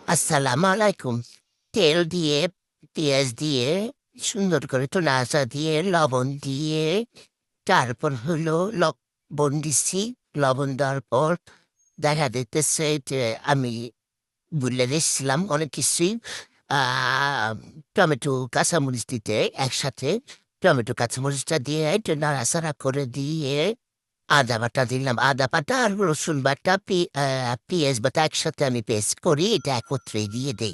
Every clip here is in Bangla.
আসসালামু আলাইকুম। তেল দিয়ে, পেঁয়াজ দিয়ে, সুন্দর করে একটু নাড়াচাড়া দিয়ে, লবণ দিয়ে, তারপর হলো লবণ দিচ্ছি। লবণ দেওয়ার পর দেখা যাইতেছে যে আমি ভুলে গেছিলাম অনেক কিছুই। আ টমেটো, কাঁচামরিচ দিতে একসাথে। টমেটো, কাঁচামরিচটা দিয়ে একটু নাড়াচাড়া করে দিয়ে আদা বাটা দিলাম। আদা বাটা আর রসুন বাটা, পেঁয়াজ বাটা একসাথে আমি পেস্ট করি। এটা একত্রে দিয়ে দেই।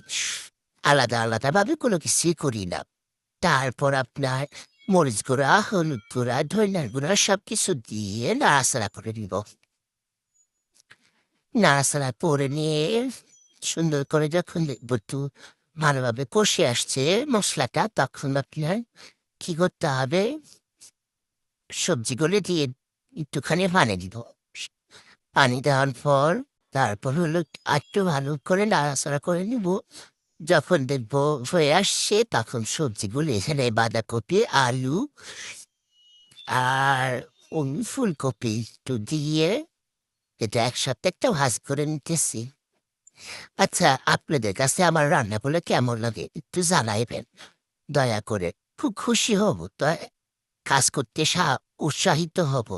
আলাদা ভাবে কোনো কিছুই করি না। তারপর আপনার মরিচ গুঁড়া, হলুদ গুঁড়া, ধনিয়ার গুঁড়া সবকিছু দিয়ে নাড়াচাড়া করে নিব। নাড়াচাড়া করে নিয়ে সুন্দর করে যখন দেখব একটু ভালোভাবে কষে আসছে মসলাটা, তখন আপনার কি করতে হবে, সবজিগুলো দিয়ে একটুখানি পানি দিব। পানি দেওয়ার পর তারপর হলো আরেকটু ভালো করে নাড়াচাড়া করে নিব। যখন দেখব হয়ে আসছে তখন সবজিগুলো এখানে বাঁধাকপি, আলু আর ফুলকপি একটু দিয়ে এটা একসাথে একটা ভাজ করে নিতেছি। আচ্ছা, আপনাদের কাছে আমার রান্না করলে কেমন লাগে একটু জানাইবেন দয়া করে। খুব খুশি হব, তো কাজ করতে উৎসাহিত হব।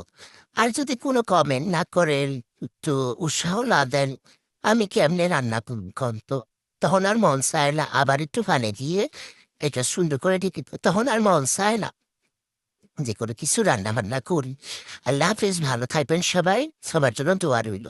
আর যদি কোনো কমেন্ট না করেন, একটু উৎসাহ না দেন, আমি কেমনে রান্না করব কন তো? তখন আর মন চায় না আবার একটু পানি দিয়ে এটা সুন্দর করে ঢেকে দিব। তখন আর মন চায় না যে কোনো কিছু রান্না বান্না করি। আল্লাহ হাফেজ, ভালো থাকবেন সবাই। সবার জন্য দোয়া রইল।